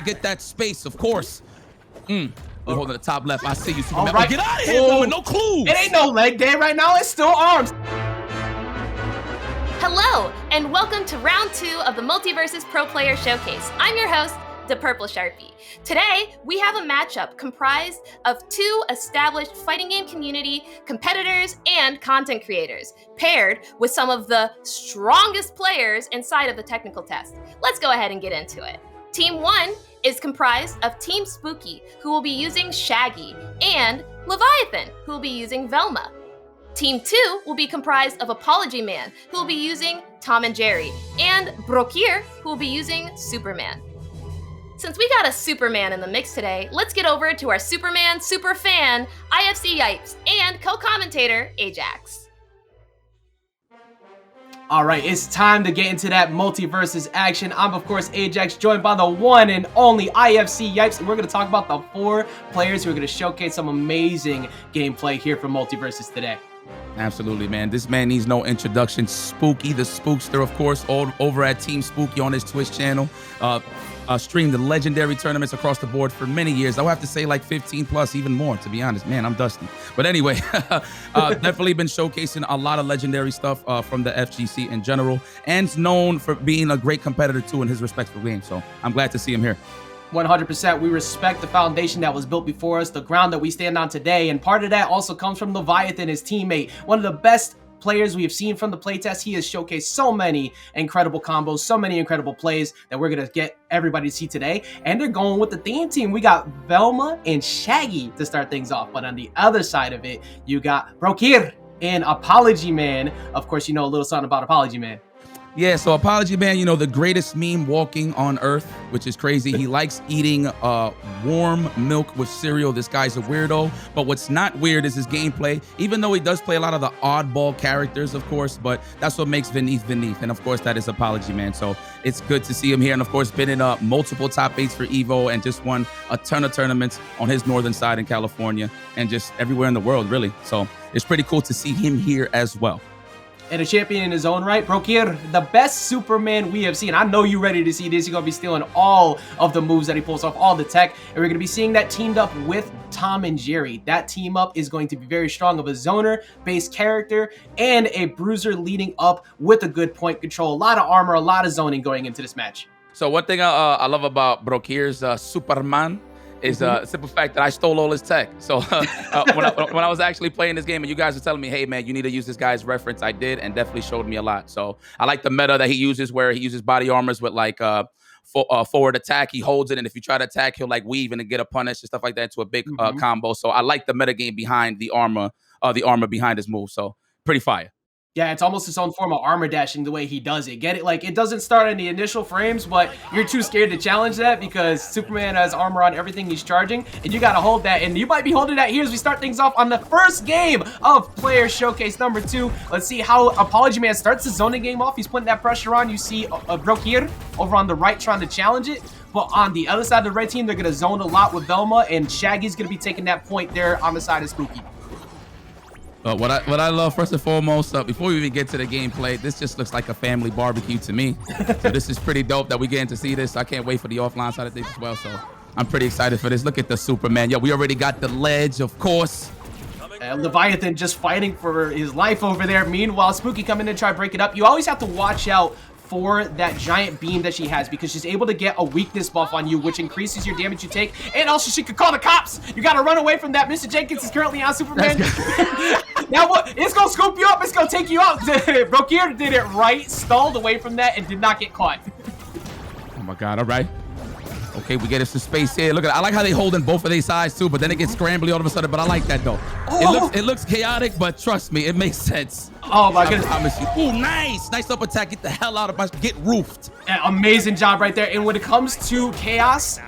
get that space, of course. We're holding the top left. I see you, Superman. Right. Get out of here, Velma. No clues. It ain't no leg day right now. It's still arms. Hello, and welcome to round 2 of the Multiverse Pro Player Showcase. I'm your host, the Purple Sharpie. Today, we have a matchup comprised of 2 established fighting game community competitors and content creators, paired with some of the strongest players inside of the technical test. Let's go ahead and get into it. Team 1 is comprised of Team Spooky, who will be using Shaggy, and Leviathan, who will be using Velma. Team 2 will be comprised of Apology Man, who will be using Tom and Jerry, and Brokir, who will be using Superman. Since we got a Superman in the mix today, let's get over to our Superman superfan, IFC Yipes, and co-commentator, Ajax. All right, it's time to get into that multiverses action. I'm, of course, Ajax, joined by the one and only IFC Yipes, and we're going to talk about the 4 players who are going to showcase some amazing gameplay here from Multiverses today. Absolutely, man. This man needs no introduction. Spooky, the Spookster, of course, all over at Team Spooky on his Twitch channel. Streamed the legendary tournaments across the board for many years. I'll have to say like 15 plus, even more, to be honest. Man, I'm dusty. But anyway, definitely been showcasing a lot of legendary stuff from the FGC in general, and known for being a great competitor too in his respectful game. So I'm glad to see him here. 100%. We respect the foundation that was built before us, the ground that we stand on today, and part of that also comes from Leviathan, his teammate. One of the best players we have seen from the playtest. He has showcased so many incredible combos, so many incredible plays that we're going to get everybody to see today. And they're going with the theme team. We got Velma and Shaggy to start things off. But on the other side of it, you got Brokir and Apology Man. Of course, you know a little something about Apology Man. Yeah, so Apology Man, you know, the greatest meme walking on Earth, which is crazy. He likes eating warm milk with cereal. This guy's a weirdo. But what's not weird is his gameplay, even though he does play a lot of the oddball characters, of course, but that's what makes Beneath. And of course, that is Apology Man. So it's good to see him here. And of course, been in multiple top 8s for Evo and just won a ton of tournaments on his northern side in California and just everywhere in the world, really. So it's pretty cool to see him here as well. And a champion in his own right, Brokir, the best Superman we have seen. I know you're ready to see this. You're going to be stealing all of the moves that he pulls off, all the tech. And we're going to be seeing that teamed up with Tom and Jerry. That team up is going to be very strong of a zoner-based character and a bruiser leading up with a good point control. A lot of armor, a lot of zoning going into this match. So one thing I love about Brokir's Superman is the simple fact that I stole all his tech. So when I was actually playing this game and you guys were telling me, hey, man, you need to use this guy's reference, I did, and definitely showed me a lot. So I like the meta that he uses where he uses body armors with like forward attack. He holds it, and if you try to attack, he'll like weave and get a punish and stuff like that into a big combo. So I like the meta game behind the armor behind his move. So pretty fire. Yeah, it's almost its own form of armor dashing the way he does it. Get it? Like, it doesn't start in the initial frames, but you're too scared to challenge that because Superman has armor on everything he's charging, and you gotta hold that, and you might be holding that here as we start things off on the first game of Player Showcase number 2. Let's see how Apology Man starts the zoning game off. He's putting that pressure on. You see Brokir over on the right trying to challenge it, but on the other side of the red team, they're gonna zone a lot with Velma, and Shaggy's gonna be taking that point there on the side of Spooky. What I love, first and foremost, before we even get to the gameplay, this just looks like a family barbecue to me. So this is pretty dope that we're getting to see this. I can't wait for the offline side of things as well. So I'm pretty excited for this. Look at the Superman. Yo, we already got the ledge, of course. Leviathan just fighting for his life over there. Meanwhile, Spooky coming in to try to break it up. You always have to watch out for that giant beam that she has because she's able to get a weakness buff on you, which increases your damage you take, and also she could call the cops. You got to run away from that. Mr. Jenkins is currently on Superman. Now what? It's gonna scoop you up. It's gonna take you out. Brokir did it right, stalled away from that, and did not get caught. Oh my God! All right. Okay, we get us some space here. Look at it. I like how they holding both of their sides too, but then it gets scrambly all of a sudden. But I like that though. Oh. It looks chaotic, but trust me, it makes sense. Oh my goodness. I promise you. Ooh, nice up attack. Get the hell out of my. Get roofed. Amazing job right there. And when it comes to chaos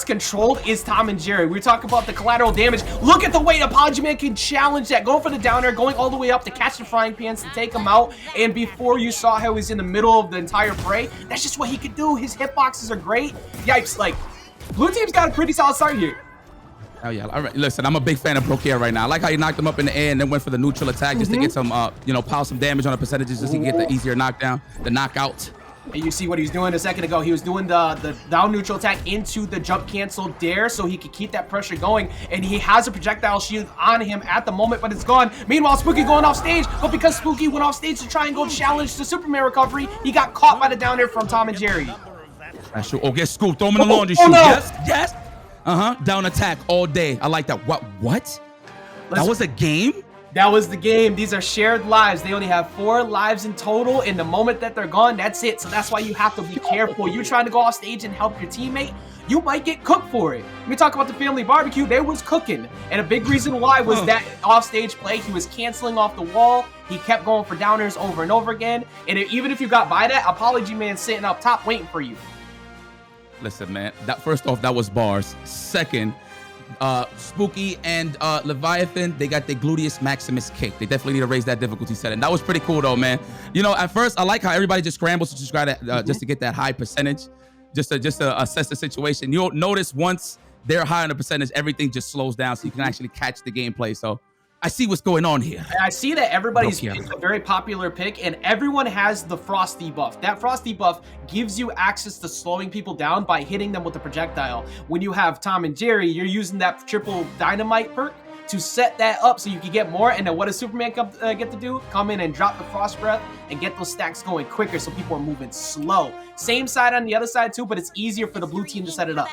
controlled is Tom and Jerry. We're talking about the collateral damage. Look at the way Apology Man can challenge that. Going for the down air, going all the way up to catch the frying pans to take him out. And before you saw how he's in the middle of the entire fray, that's just what he could do. His hitboxes are great. Yipes, like, blue team's got a pretty solid start here. Oh yeah, all right. Listen, I'm a big fan of Brokir right now. I like how he knocked him up in the air and then went for the neutral attack just to get some, pile some damage on the percentages just to get the easier knockdown, the knockout. And you see what he was doing a second ago. He was doing the down neutral attack into the jump cancel dare so he could keep that pressure going. And he has a projectile shield on him at the moment, but it's gone. Meanwhile, Spooky going off stage, but because Spooky went off stage to try and go challenge the Superman recovery, he got caught by the down air from Tom and Jerry. That's true. Oh, get scooped. Throw him in the laundry chute. No. Yes. Down attack all day. I like that. What? That was a game? That was the game. These are shared lives. They only have 4 lives in total. In the moment that they're gone, that's it. So that's why you have to be careful. You're trying to go off stage and help your teammate, you might get cooked for it. Let me talk about the family barbecue. They was cooking. And a big reason why was that off-stage play. He was canceling off the wall. He kept going for downers over and over again. And even if you got by that, Apology Man sitting up top waiting for you. Listen, man. First off, that was bars. Second, Spooky and Leviathan, they got their gluteus maximus kick. They definitely need to raise that difficulty setting. That was pretty cool though, man. You know, at first I like how everybody just scrambles to just try to just to get that high percentage, just to assess the situation. You'll notice once they're high on the percentage, everything just slows down, so you can actually catch the gameplay. So I see what's going on here. I see that everybody's picked a very popular pick, and everyone has the Frost debuff. That Frost debuff gives you access to slowing people down by hitting them with a projectile. When you have Tom and Jerry, you're using that triple dynamite perk to set that up so you can get more. And then what does Superman get to do? Come in and drop the Frost Breath and get those stacks going quicker so people are moving slow. Same side on the other side too, but it's easier for the blue team to set it up.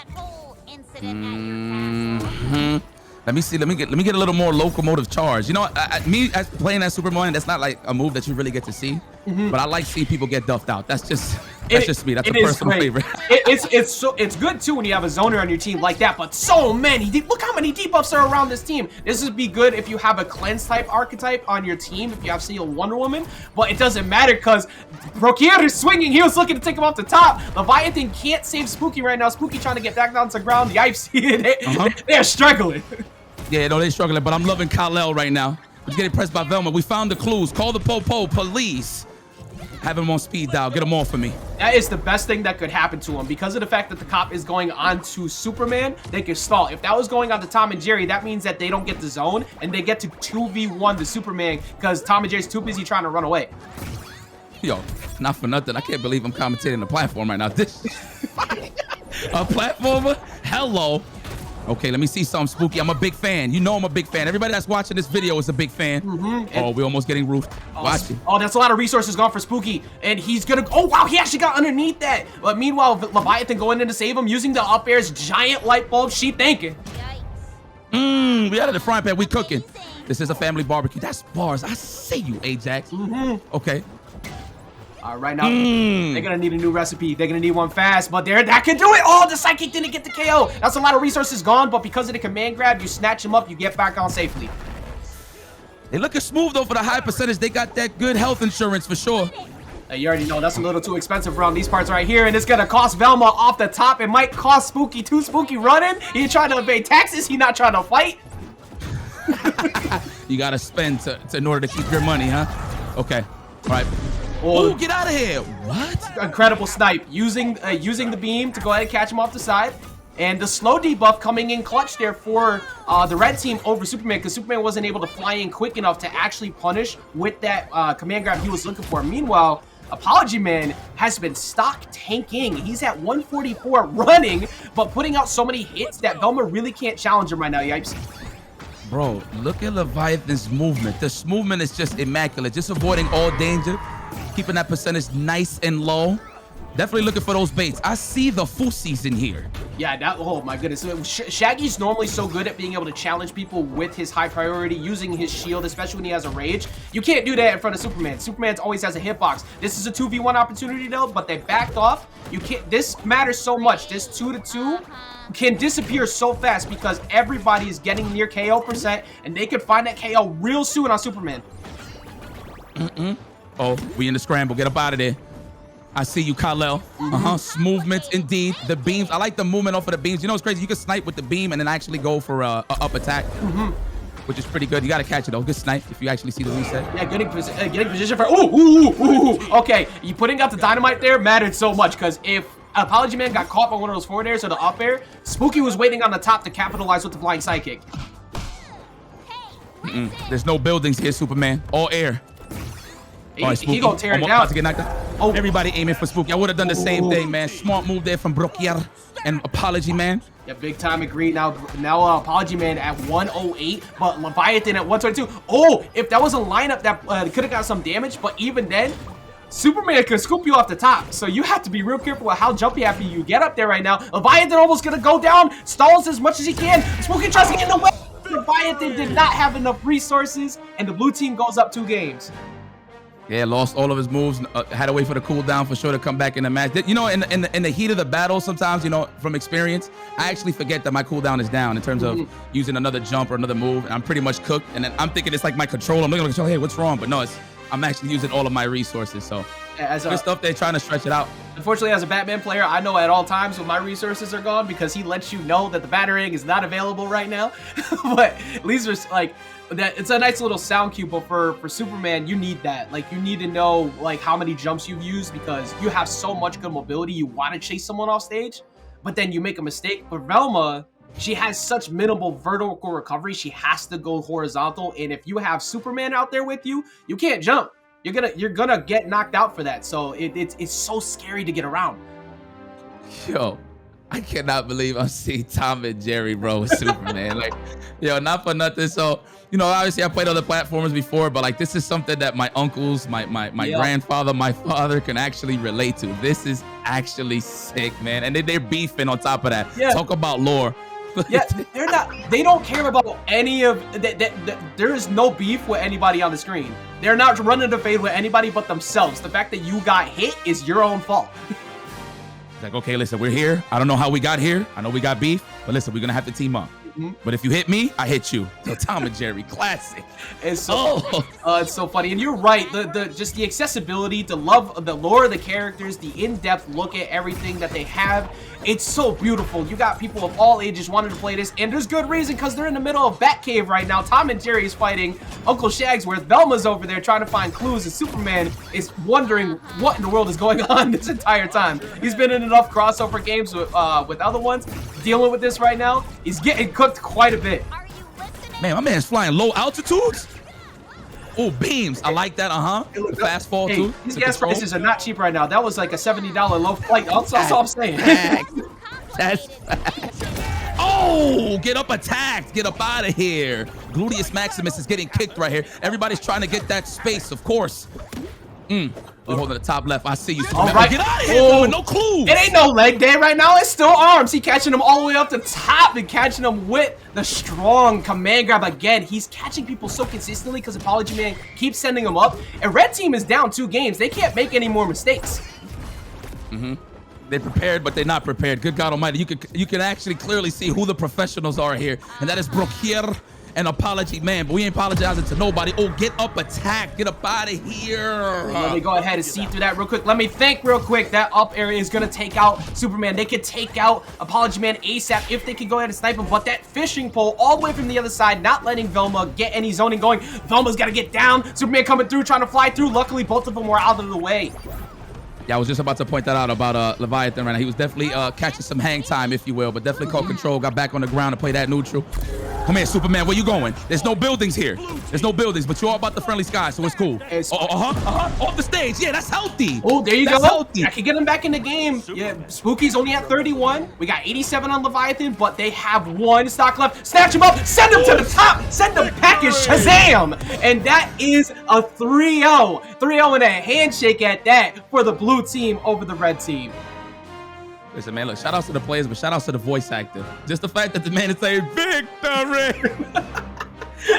Let me see. Let me get a little more locomotive charge. You know, me as playing as Superman, that's not like a move that you really get to see. But I like seeing people get duffed out. That's just me. That's a personal favorite. It's good too when you have a zoner on your team like that. But so many. Look how many debuffs are around this team. This would be good if you have a cleanse type archetype on your team. If you have Seal Wonder Woman, but it doesn't matter because Rokier is swinging. He was looking to take him off the top. Leviathan can't save Spooky right now. Spooky trying to get back down to the ground. The Yipes, they're struggling. Yeah, no, they're struggling, but I'm loving Kal-El right now. He's getting pressed by Velma. We found the clues. Call the po-po police. Have him on speed dial. Get him off for me. That is the best thing that could happen to him. Because of the fact that the cop is going on to Superman, they can stall. If that was going on to Tom and Jerry, that means that they don't get the zone, and they get to 2v1 the Superman because Tom and Jerry's too busy trying to run away. Yo, not for nothing. I can't believe I'm commentating the platform right now. This a platformer? Hello. Okay, let me see something spooky. I'm a big fan. You know I'm a big fan. Everybody that's watching this video is a big fan. Oh, we're almost getting roofed. Watch it. Oh, that's a lot of resources gone for Spooky. And he's gonna... Oh, wow, he actually got underneath that. But meanwhile, Leviathan going in to save him using the up air's giant light bulb. She thinking. We out of the frying pan. We cooking. This is a family barbecue. That's bars. I see you, Ajax. Okay. Right now, they're gonna need a new recipe. They're gonna need one fast, but that can do it. Oh, the Psychic didn't get the KO. That's a lot of resources gone, but because of the command grab, you snatch him up, you get back on safely. They looking smooth though for the high percentage. They got that good health insurance for sure. You already know that's a little too expensive around these parts right here, and it's gonna cost Velma off the top. It might cost Spooky too. Spooky running. He trying to evade taxes. He not trying to fight. You gotta spend in order to keep your money, huh? Okay. All right. Oh, get out of here. What? Incredible snipe. Using the beam to go ahead and catch him off the side. And the slow debuff coming in clutch there for the red team over Superman because Superman wasn't able to fly in quick enough to actually punish with that command grab he was looking for. Meanwhile, Apology Man has been stock tanking. He's at 144 running, but putting out so many hits that Velma really can't challenge him right now, Yipes. Bro, look at Leviathan's movement. This movement is just immaculate. Just avoiding all danger. Keeping that percentage nice and low. Definitely looking for those baits. I see the fusies in here. Yeah, oh my goodness. Shaggy's normally so good at being able to challenge people with his high priority, using his shield, especially when he has a rage. You can't do that in front of Superman. Superman always has a hitbox. This is a 2v1 opportunity though, but they backed off. You can't. This matters so much. This 2-2 can disappear so fast because everybody is getting near KO %, and they could find that KO real soon on Superman. Oh, we in the scramble. Get up out of there. I see you, Kal-El. Movements indeed. The beams. I like the movement off of the beams. You know what's crazy? You can snipe with the beam and then actually go for a up attack, which is pretty good. You got to catch it though. Good snipe if you actually see the reset. Yeah, getting position for. Okay, you putting out the dynamite there mattered so much because if Apology Man got caught by one of those forward airs or the up air, Spooky was waiting on the top to capitalize with the flying sidekick. There's no buildings here, Superman. All air. He gonna tear it down. About to get knocked out. Oh. Everybody aiming for Spooky. I would have done the same thing, man. Smart move there from Brokier and Apology Man. Yeah, big time agree. Now Apology Man at 108, but Leviathan at 122. Oh, if that was a lineup that could have got some damage, but even then, Superman could scoop you off the top. So you have to be real careful with how jumpy happy you get up there right now. Leviathan almost gonna go down, stalls as much as he can. Spooky tries to get in the way. Leviathan did not have enough resources, and the blue team goes up 2 games. Yeah, lost all of his moves. Had to wait for the cooldown for sure to come back in the match. You know, in the heat of the battle, sometimes, you know, from experience, I actually forget that my cooldown is down in terms of using another jump or another move. And I'm pretty much cooked. And then I'm thinking it's like my control. I'm looking at the control, hey, what's wrong? But no, I'm actually using all of my resources. So good stuff. They're trying to stretch it out. Unfortunately, as a Batman player, I know at all times when my resources are gone because he lets you know that the Batarang is not available right now. But at least there's like that. It's a nice little sound cue, but for Superman, you need that. Like you need to know like how many jumps you've used because you have so much good mobility. You want to chase someone off stage, but then you make a mistake. But Velma, she has such minimal vertical recovery. She has to go horizontal, and if you have Superman out there with you, you can't jump. You're gonna get knocked out for that. So it's so scary to get around. Yo, I cannot believe I'm seeing Tom and Jerry, bro, with Superman. Like, yo, not for nothing. So, you know, obviously I played other platforms before, but like this is something that my uncles, my grandfather, my father can actually relate to. This is actually sick, man. And they're beefing on top of that. Yeah. Talk about lore. Yeah, they don't care about any of there is no beef with anybody on the screen. They're not running the fade with anybody but themselves. The fact that you got hit is your own fault. It's like, okay, listen, we're here. I don't know how we got here. I know we got beef, but listen, we're gonna have to team up. But if you hit me, I hit you. So Tom and Jerry, classic. It's so funny, and you're right. Just the accessibility, the love, the lore of the characters, the in-depth look at everything that they have. It's so beautiful. You got people of all ages wanting to play this, and there's good reason because they're in the middle of Batcave right now. Tom and Jerry is fighting Uncle Shagsworth. Velma's over there trying to find clues, and Superman is wondering what in the world is going on this entire time. He's been in enough crossover games with other ones, dealing with this right now. He's getting cooked quite a bit. Man, my man's flying low altitudes. Oh, beams. I like that. The fast fall too. These gas prices are not cheap right now. That was like a $70 low flight. That's all I'm saying. That's facts. Oh, get up attacked. Get up out of here. Gluteus Maximus is getting kicked right here. Everybody's trying to get that space, of course. We're holding the top left. I see you. All right. Get out of here, with no clue. It ain't no leg day right now. It's still arms. He catching him all the way up the top and catching him with the strong command grab again. He's catching people so consistently because Apology Man keeps sending him up. And Red Team is down 2 games. They can't make any more mistakes. They're prepared, but they're not prepared. Good God Almighty. You can actually clearly see who the professionals are here. And that is Brokier and Apology Man, but we ain't apologizing to nobody. Oh, get up, attack, get up out of here. Let me go ahead and see through that real quick. Let me think real quick. That up area is gonna take out Superman. They could take out Apology Man ASAP if they could go ahead and snipe him, but that fishing pole all the way from the other side, not letting Velma get any zoning going. Velma's gotta get down. Superman coming through, trying to fly through. Luckily, both of them were out of the way. Yeah, I was just about to point that out about Leviathan right now. He was definitely catching some hang time, if you will, but definitely caught control, got back on the ground to play that neutral. Come here, Superman, where you going? There's no buildings here. There's no buildings, but you're all about the friendly sky, so it's cool. Off the stage. Yeah, that's healthy. Oh, there you That's go. healthy. I can get him back in the game. Yeah, Spooky's only at 31. We got 87 on Leviathan, but they have 1 stock left. Snatch him up, send him to the top, send him package, Shazam! And that is a 3-0. 3-0 and a handshake at that for the blue team over the red team. Listen, man, look, shout outs to the players, but shout outs to the voice actor. Just the fact that the man is saying victory.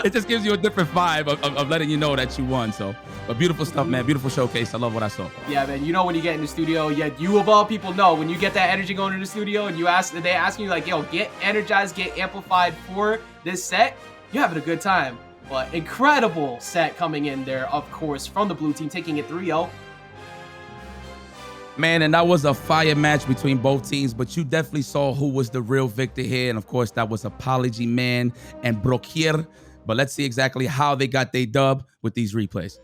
It just gives you a different vibe of letting you know that you won. So, but beautiful stuff, man. Beautiful showcase. I love what I saw. Yeah, man. You know when you get in the studio, you of all people know when you get that energy going in the studio and they ask you like, yo, get energized, get amplified for this set, you're having a good time. But incredible set coming in there, of course, from the blue team, taking it 3-0. Man, and that was a fire match between both teams, but you definitely saw who was the real victor here. And of course, that was Apology Man and Brokier. But let's see exactly how they got their dub with these replays.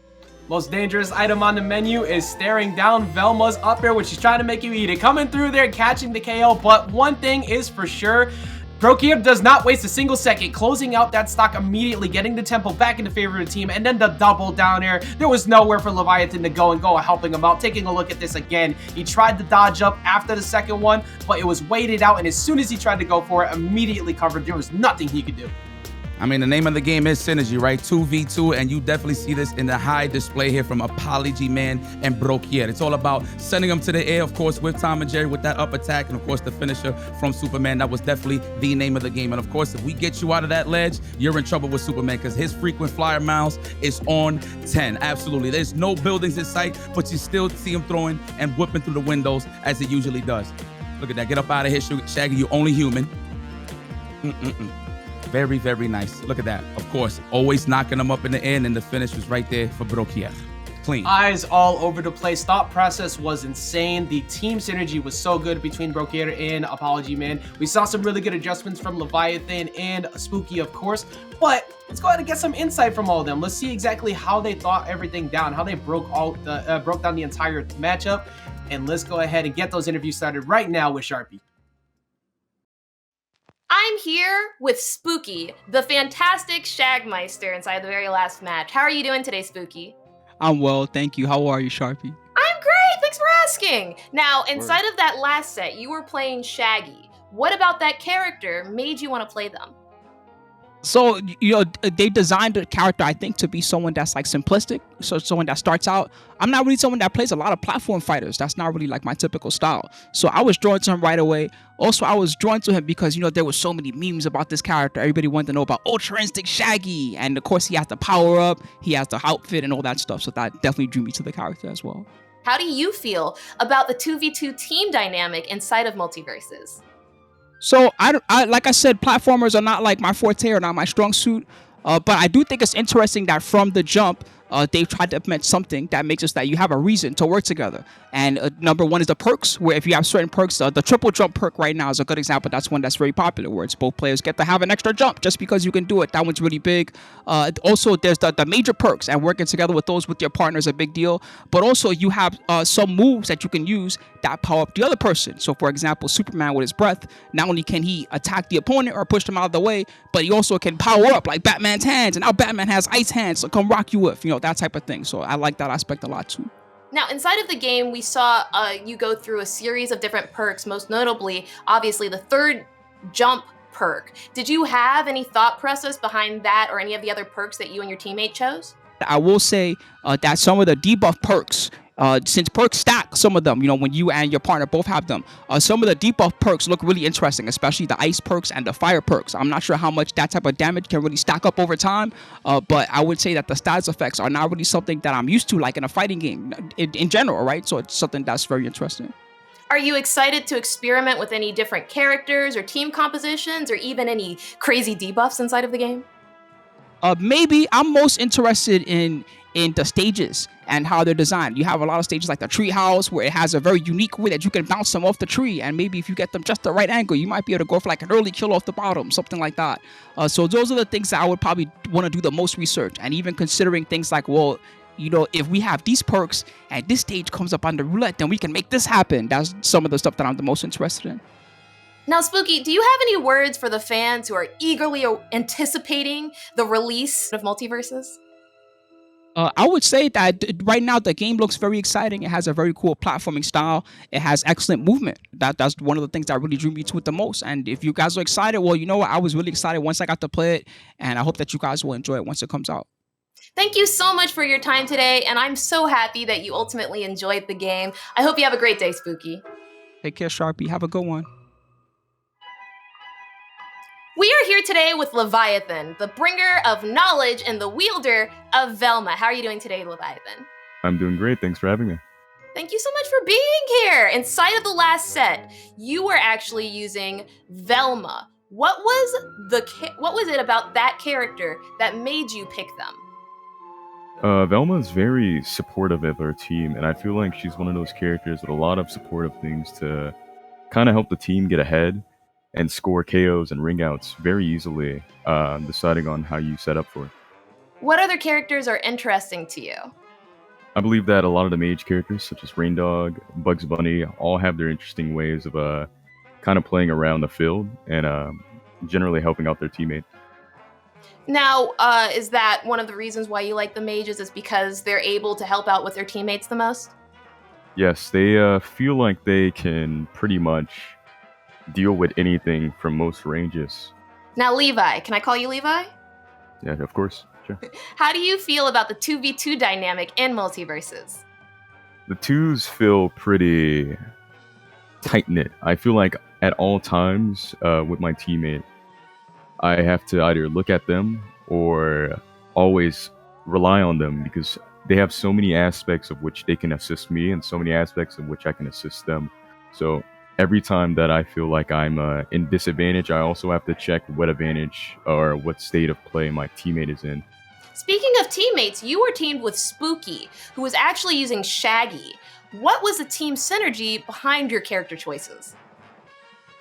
Most dangerous item on the menu is staring down Velma's up air, which she's trying to make you eat it. Coming through there, catching the KO. But one thing is for sure, Brokier does not waste a single second, closing out that stock immediately, getting the tempo back into favor of the team, and then the double down air. There was nowhere for Leviathan to go and helping him out. Taking a look at this again, he tried to dodge up after the second one, but it was weighted out, and as soon as he tried to go for it, immediately covered. There was nothing he could do. I mean, the name of the game is Synergy, right? 2v2, and you definitely see this in the high display here from Apology Man and Brokier. It's all about sending them to the air, of course, with Tom and Jerry with that up attack, and of course, the finisher from Superman. That was definitely the name of the game. And of course, if we get you out of that ledge, you're in trouble with Superman because his frequent flyer miles is on 10. Absolutely. There's no buildings in sight, but you still see him throwing and whipping through the windows as he usually does. Look at that. Get up out of here, Shaggy. You're only human. Very, very nice. Look at that. Of course, always knocking them up in the end, and the finish was right there for Brokier. Clean. Eyes all over the place. Thought process was insane. The team synergy was so good between Brokier and Apology Man. We saw some really good adjustments from Leviathan and Spooky, of course. But let's go ahead and get some insight from all of them. Let's see exactly how they thought everything down, how they broke down the entire matchup. And let's go ahead and get those interviews started right now with Sharpie. I'm here with Spooky, the fantastic Shagmeister inside the very last match. How are you doing today, Spooky? I'm well, thank you. How are you, Sharpie? I'm great, thanks for asking. Now, inside of that last set, you were playing Shaggy. What about that character made you want to play them? So, they designed the character, I think, to be someone that's like simplistic. So someone that starts out, I'm not really someone that plays a lot of platform fighters. That's not really like my typical style. So I was drawn to him right away. Also, I was drawn to him because, there were so many memes about this character. Everybody wanted to know about Ultra Instinct Shaggy. And of course, he has the power up, he has the outfit and all that stuff. So that definitely drew me to the character as well. How do you feel about the 2v2 team dynamic inside of Multiverses? So I like I said, platformers are not like my forte or not my strong suit. But I do think it's interesting that from the jump, they've tried to implement something that makes us that you have a reason to work together. And number one is the perks, where if you have certain perks, the triple jump perk right now is a good example. That's one that's very popular, where it's both players get to have an extra jump just because you can do it. That one's really big. Also, there's the major perks, and working together with those with your partner is a big deal. But also, you have some moves that you can use that power up the other person. So, for example, Superman with his breath, not only can he attack the opponent or push them out of the way, but he also can power up like Batman's hands. And now Batman has ice hands, so come rock you with, that type of thing. So I like that aspect a lot too. Now, inside of the game, we saw you go through a series of different perks, most notably, obviously, the third jump perk. Did you have any thought process behind that or any of the other perks that you and your teammate chose? I will say that some of the debuff perks, since perks stack, some of them, when you and your partner both have them, some of the debuff perks look really interesting, especially the ice perks and the fire perks. I'm not sure how much that type of damage can really stack up over time, but I would say that the status effects are not really something that I'm used to, like in a fighting game in general, right? So it's something that's very interesting. Are you excited to experiment with any different characters or team compositions or even any crazy debuffs inside of the game? Maybe I'm most interested in the stages and how they're designed. You have a lot of stages like the tree house where it has a very unique way that you can bounce them off the tree, and maybe if you get them just the right angle, you might be able to go for like an early kill off the bottom, something like that. So those are the things that I would probably want to do the most research, and even considering things like, well, if we have these perks and this stage comes up on the roulette, then we can make this happen. That's some of the stuff that I'm the most interested in. Now, Spooky, do you have any words for the fans who are eagerly anticipating the release of Multiverses? I would say that right now the game looks very exciting. It has a very cool platforming style. It has excellent movement. That's one of the things that really drew me to it the most. And if you guys are excited, well, you know what? I was really excited once I got to play it, and I hope that you guys will enjoy it once it comes out. Thank you so much for your time today, and I'm so happy that you ultimately enjoyed the game. I hope you have a great day, Spooky. Take care, Sharpie. Have a good one. We are here today with Leviathan, the bringer of knowledge and the wielder of Velma. How are you doing today, Leviathan? I'm doing great. Thanks for having me. Thank you so much for being here. Inside of the last set, you were actually using Velma. What was it about that character that made you pick them? Velma's very supportive of her team, and I feel like she's one of those characters with a lot of supportive things to kind of help the team get ahead and score KOs and ring outs very easily, deciding on how you set up for it. What other characters are interesting to you? I believe that a lot of the mage characters, such as Raindog, Bugs Bunny, all have their interesting ways of kind of playing around the field and generally helping out their teammate. Now, is that one of the reasons why you like the mages is because they're able to help out with their teammates the most? Yes, they feel like they can pretty much deal with anything from most ranges. Now, Levi, can I call you Levi? Yeah, of course. Sure. How do you feel about the 2v2 dynamic in multiverses? The twos feel pretty tight knit. I feel like at all times with my teammate, I have to either look at them or always rely on them because they have so many aspects of which they can assist me and so many aspects of which I can assist them. So every time that I feel like I'm in disadvantage, I also have to check what advantage or what state of play my teammate is in. Speaking of teammates, you were teamed with Spooky, who was actually using Shaggy. What was the team synergy behind your character choices?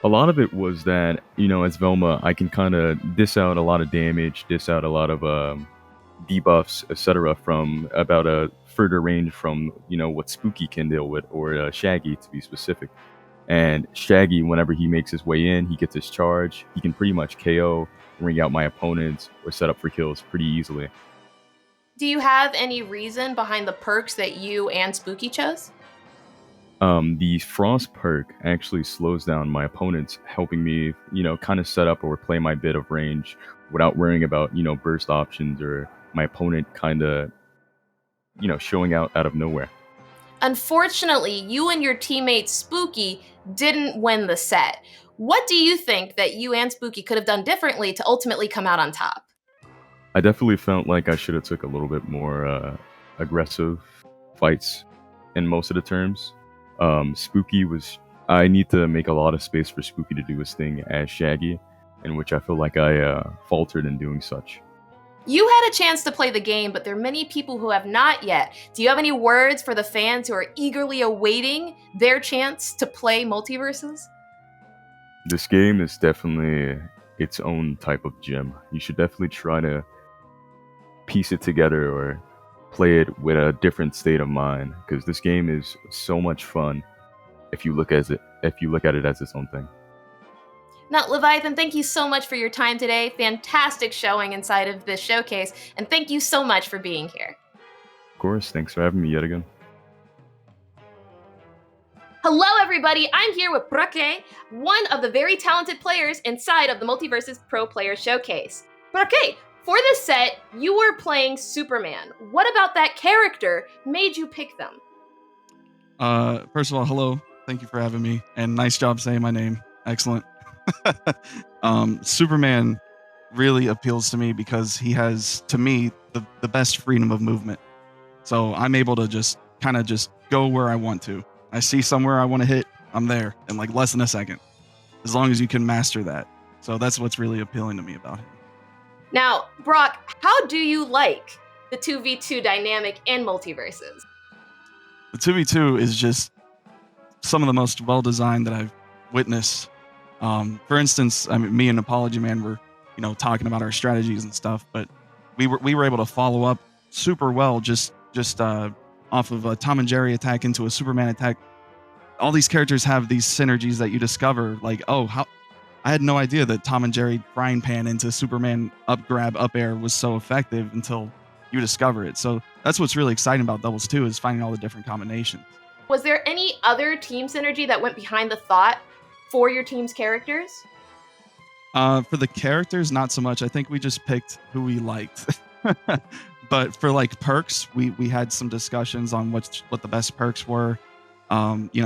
A lot of it was that, as Velma, I can kind of dish out a lot of damage, dish out a lot of debuffs, etc. from about a further range from, what Spooky can deal with, or Shaggy to be specific. And Shaggy, whenever he makes his way in, he gets his charge. He can pretty much KO, ring out my opponents, or set up for kills pretty easily. Do you have any reason behind the perks that you and Spooky chose? The Frost perk actually slows down my opponents, helping me, kind of set up or play my bit of range without worrying about, burst options or my opponent kind of, showing out of nowhere. Unfortunately, you and your teammate Spooky didn't win the set. What do you think that you and Spooky could have done differently to ultimately come out on top? I definitely felt like I should have took a little bit more aggressive fights in most of the terms. I need to make a lot of space for Spooky to do his thing as Shaggy, in which I feel like I faltered in doing such. You had a chance to play the game, but there are many people who have not yet. Do you have any words for the fans who are eagerly awaiting their chance to play Multiverses? This game is definitely its own type of gem. You should definitely try to piece it together or play it with a different state of mind, because this game is so much fun if you look at it as its own thing. Now, Leviathan, thank you so much for your time today. Fantastic showing inside of this showcase, and thank you so much for being here. Of course, thanks for having me yet again. Hello, everybody. I'm here with Brake, one of the very talented players inside of the Multiverses Pro Player Showcase. Brake, for this set, you were playing Superman. What about that character made you pick them? First of all, hello. Thank you for having me, and nice job saying my name. Excellent. Superman really appeals to me because he has, to me, the best freedom of movement. So I'm able to just go where I want to. I see somewhere I want to hit, I'm there in like less than a second, as long as you can master that. So that's what's really appealing to me about him. Now, Brock, how do you like the 2v2 dynamic in Multiverses? The 2v2 is just some of the most well-designed that I've witnessed. For instance, I mean, me and Apology Man were, talking about our strategies and stuff, but we were able to follow up super well just off of a Tom and Jerry attack into a Superman attack. All these characters have these synergies that you discover, like, I had no idea that Tom and Jerry frying pan into Superman up grab up air was so effective until you discover it. So that's what's really exciting about Doubles 2 is finding all the different combinations. Was there any other team synergy that went behind the thought for your team's characters? For the characters, not so much. I think we just picked who we liked. But for like perks, we had some discussions on what the best perks were.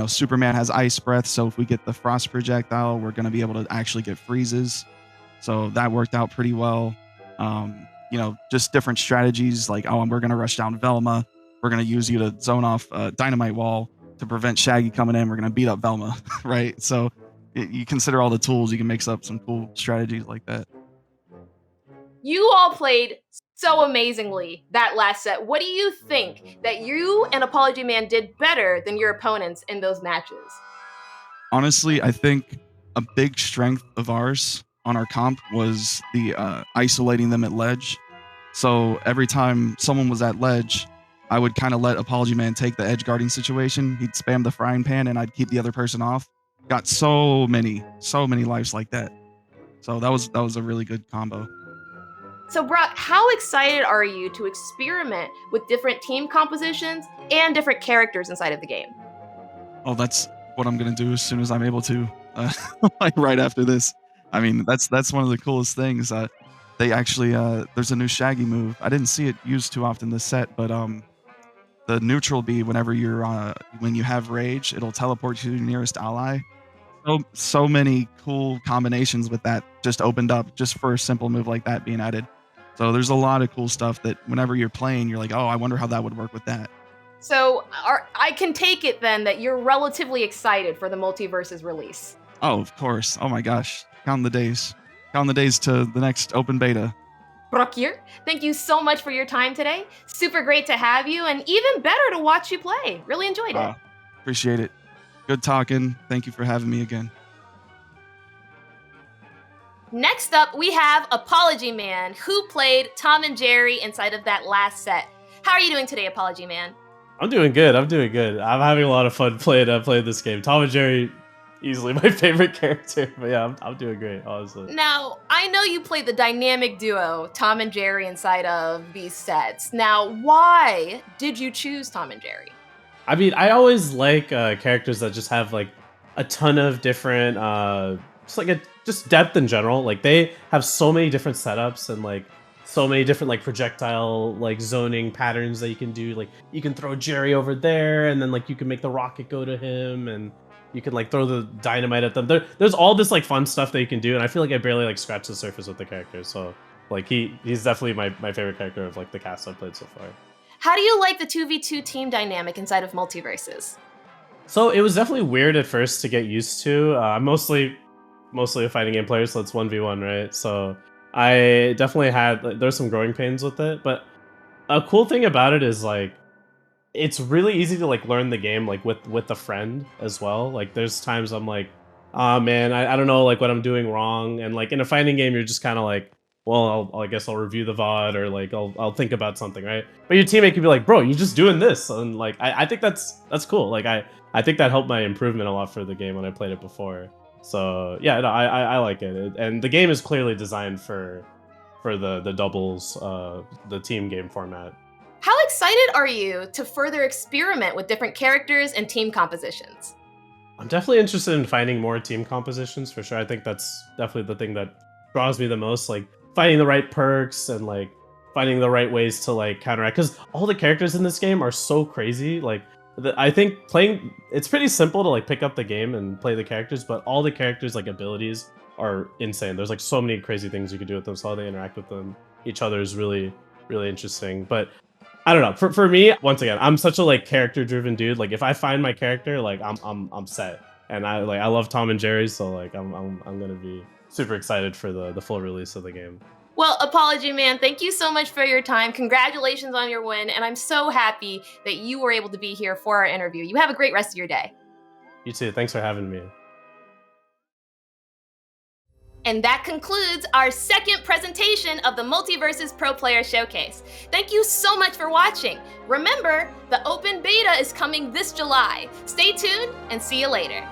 Superman has ice breath, so if we get the frost projectile, we're going to be able to actually get freezes. So that worked out pretty well. Just different strategies like, we're going to rush down Velma. We're going to use you to zone off dynamite wall to prevent Shaggy coming in. We're going to beat up Velma, right? So you consider all the tools, you can mix up some cool strategies like that. You all played so amazingly that last set. What do you think that you and Apology Man did better than your opponents in those matches? Honestly, I think a big strength of ours on our comp was the isolating them at ledge. So every time someone was at ledge, I would kind of let Apology Man take the edge guarding situation. He'd spam the frying pan and I'd keep the other person off. Got so many lives like that. So that was a really good combo. So, Brock, how excited are you to experiment with different team compositions and different characters inside of the game? Oh, that's what I'm gonna do as soon as I'm able to, like right after this. I mean, that's one of the coolest things. They actually there's a new Shaggy move. I didn't see it used too often this set, but the neutral B whenever you're when you have rage, it'll teleport you to your nearest ally. So many cool combinations with that just opened up just for a simple move like that being added. So there's a lot of cool stuff that whenever you're playing, you're like, oh, I wonder how that would work with that. So, I can take it then that you're relatively excited for the Multiverse's release. Oh, of course. Oh my gosh. Counting the days. Counting the days to the next open beta. Brock here, thank you so much for your time today. Super great to have you, and even better to watch you play. Really enjoyed it. Appreciate it. Good talking. Thank you for having me again. Next up, we have Apology Man, who played Tom and Jerry inside of that last set. How are you doing today, Apology Man? I'm doing good. I'm having a lot of fun playing this game. Tom and Jerry, easily my favorite character. But yeah, I'm doing great, honestly. Now, I know you played the dynamic duo, Tom and Jerry, inside of these sets. Now, why did you choose Tom and Jerry? I mean, I always like characters that just have like a ton of different, just depth in general. Like they have so many different setups and like so many different like projectile like zoning patterns that you can do. Like you can throw Jerry over there, and then like you can make the rocket go to him, and you can like throw the dynamite at them. There's all this like fun stuff that you can do, and I feel like I barely like scratched the surface with the characters. So like he's definitely my favorite character of like the cast I've played so far. How do you like the 2v2 team dynamic inside of Multiverses? So it was definitely weird at first to get used to. I'm mostly a fighting game player, so it's 1v1, right? So I definitely had there's some growing pains with it, but a cool thing about it is like it's really easy to like learn the game like with a friend as well. Like there's times I'm like, oh man, I don't know like what I'm doing wrong, and like in a fighting game you're just kind of like, well, I guess I'll review the VOD or like I'll think about something, right? But your teammate can be like, bro, you're just doing this, and like I think that's cool. Like I think that helped my improvement a lot for the game when I played it before. So yeah, no, I like it, and the game is clearly designed for the doubles, the team game format. How excited are you to further experiment with different characters and team compositions? I'm definitely interested in finding more team compositions for sure. I think that's definitely the thing that draws me the most, like finding the right perks and like finding the right ways to like counteract, because all the characters in this game are so crazy. Like I think it's pretty simple to like pick up the game and play the characters, but all the characters like abilities are insane. There's like so many crazy things you can do with them, so how they interact with each other is really, really interesting. But I don't know. For me, once again, I'm such a like character driven dude. Like if I find my character, like I'm set. And I love Tom and Jerry, so like I'm gonna be super excited for the full release of the game. Well, Apology Man, thank you so much for your time. Congratulations on your win, and I'm so happy that you were able to be here for our interview. You have a great rest of your day. You too. Thanks for having me. And that concludes our second presentation of the Multiverses Pro Player Showcase. Thank you so much for watching. Remember, the open beta is coming this July. Stay tuned and see you later.